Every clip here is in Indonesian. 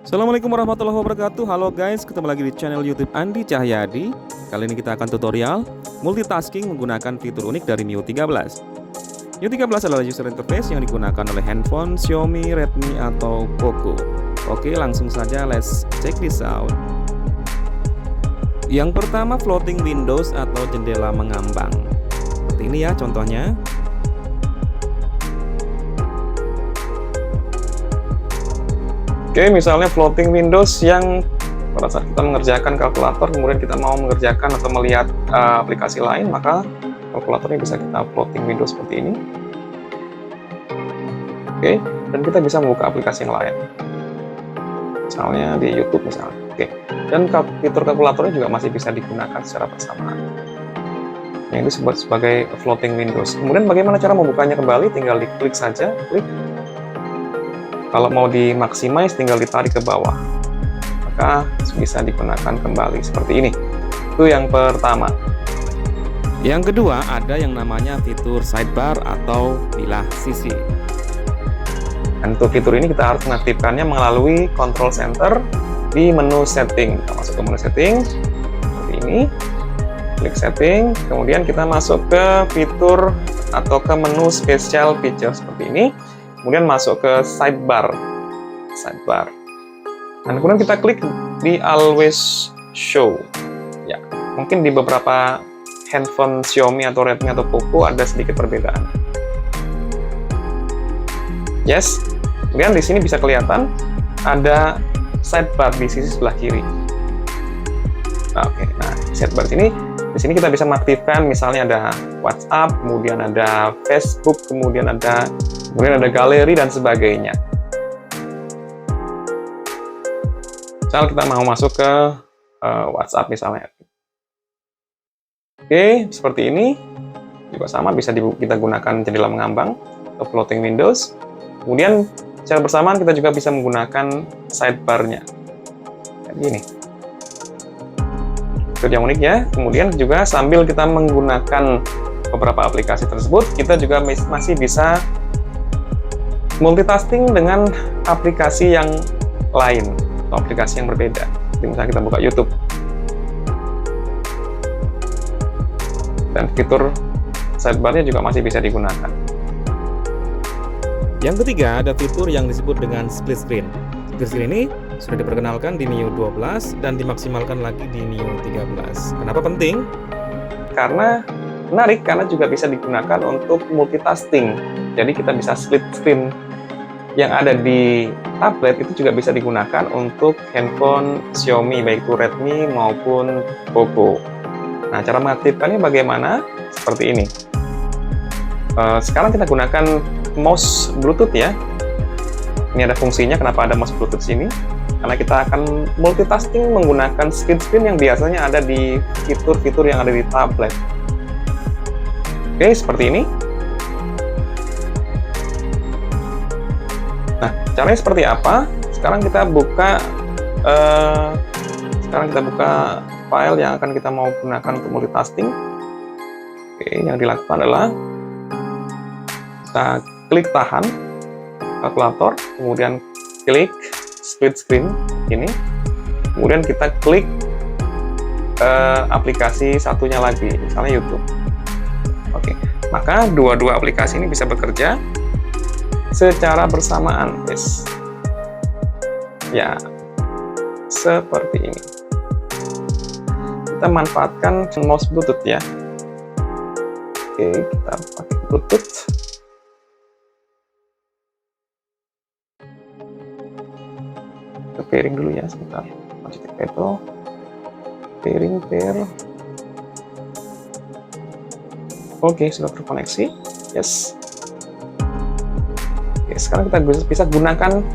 Assalamualaikum warahmatullahi wabarakatuh. Halo guys, ketemu lagi di channel YouTube Andi Cahyadi. Kali ini kita akan tutorial multitasking menggunakan fitur unik dari MIUI 13. MIUI 13 adalah user interface yang digunakan oleh handphone Xiaomi, Redmi, atau Poco. Oke, langsung saja let's check this out. Yang pertama, floating windows atau jendela mengambang. Seperti ini ya contohnya. Oke, misalnya floating windows yang pada saat kita mengerjakan kalkulator, kemudian kita mau mengerjakan atau melihat aplikasi lain, maka kalkulatornya bisa kita floating windows seperti ini. Oke, dan kita bisa membuka aplikasi yang lain. Misalnya di YouTube misalnya. Oke, dan fitur kalkulatornya juga masih bisa digunakan secara bersamaan. Yang ini disebut sebagai floating windows. Kemudian bagaimana cara membukanya kembali? Tinggal diklik saja, klik. Kalau mau dimaksimize tinggal ditarik ke bawah, maka bisa digunakan kembali seperti ini. Itu yang pertama. Yang kedua, ada yang namanya fitur sidebar atau bilah sisi. Dan untuk fitur ini kita harus mengaktifkannya melalui control center di menu setting. Kita masuk ke menu setting seperti ini, klik setting, kemudian kita masuk ke fitur atau ke menu special feature seperti ini. Kemudian masuk ke sidebar, dan kemudian kita klik di always show. Ya, mungkin di beberapa handphone Xiaomi atau Redmi atau Poco ada sedikit perbedaan. Yes, kemudian di sini bisa kelihatan ada sidebar di sisi sebelah kiri. Oke, nah sidebar di sini kita bisa mengaktifkan, misalnya ada WhatsApp, kemudian ada Facebook, kemudian ada galeri dan sebagainya. Misal kita mau masuk ke WhatsApp misalnya. Oke, seperti ini. Juga sama, bisa kita gunakan jendela mengambang atau floating windows. Kemudian secara bersamaan kita juga bisa menggunakan sidebar-nya. Kayak gini. Itu yang unik ya. Kemudian juga sambil kita menggunakan beberapa aplikasi tersebut, kita juga masih bisa multitasking dengan aplikasi yang lain atau aplikasi yang berbeda. Jadi misalnya kita buka YouTube dan fitur sidebar-nya juga masih bisa digunakan. Yang ketiga, ada fitur yang disebut dengan split screen. Split screen ini sudah diperkenalkan di MIUI 12 dan dimaksimalkan lagi di MIUI 13. Kenapa penting? Karena menarik, karena juga bisa digunakan untuk multitasking. Jadi kita bisa split screen yang ada di tablet itu juga bisa digunakan untuk handphone Xiaomi, baik itu Redmi maupun Poco. Nah, cara mengaktifkannya bagaimana? Seperti ini. Sekarang kita gunakan mouse Bluetooth ya. Ini ada fungsinya, kenapa ada mouse Bluetooth sini? Karena kita akan multitasking menggunakan split screen yang biasanya ada di fitur-fitur yang ada di tablet. Oke, seperti ini. Nah, caranya seperti apa? Sekarang kita buka file yang akan kita mau gunakan untuk multitasking. Oke, yang dilakukan adalah kita klik tahan kalkulator, kemudian klik split screen ini, kemudian kita klik aplikasi satunya lagi, misalnya YouTube. Oke, maka dua-dua aplikasi ini bisa bekerja secara bersamaan, guys. Ya, seperti ini. Kita manfaatkan mouse Bluetooth ya. Oke, kita pakai Bluetooth. Kita pairing dulu ya, sebentar. Masih itu. Pairing, pair. Oke, sudah terkoneksi. Yes. Oke, sekarang kita bisa gunakan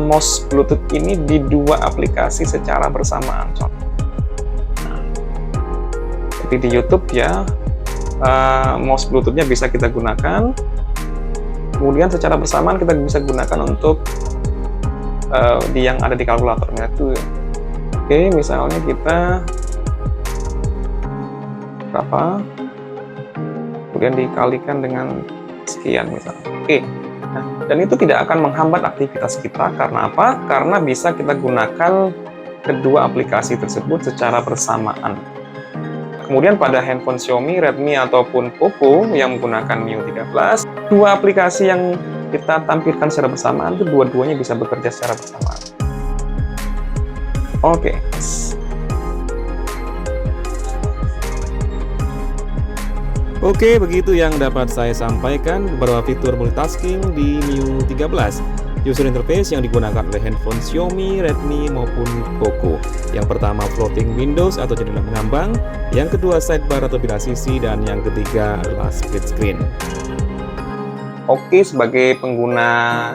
mouse Bluetooth ini di dua aplikasi secara bersamaan. Nah, seperti di YouTube ya, mouse Bluetooth-nya bisa kita gunakan. Kemudian secara bersamaan kita bisa gunakan untuk yang ada di kalkulatornya itu. Oke, misalnya kita berapa? Kemudian dikalikan dengan sekian misalnya. Oke. Dan itu tidak akan menghambat aktivitas kita, karena apa? Karena bisa kita gunakan kedua aplikasi tersebut secara bersamaan. Kemudian pada handphone Xiaomi, Redmi, ataupun Poco yang menggunakan MIUI 13, dua aplikasi yang kita tampilkan secara bersamaan itu dua-duanya bisa bekerja secara bersamaan. Oke. Oke, begitu yang dapat saya sampaikan beberapa fitur multitasking di MIUI 13. User interface yang digunakan oleh handphone Xiaomi, Redmi, maupun Poco. Yang pertama floating windows atau jendela mengambang, yang kedua sidebar atau bilah sisi, dan yang ketiga adalah split screen. Oke, sebagai pengguna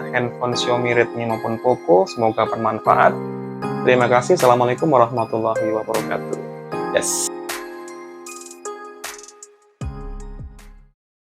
handphone Xiaomi, Redmi, maupun Poco, semoga bermanfaat. Terima kasih. Assalamualaikum warahmatullahi wabarakatuh. Yes.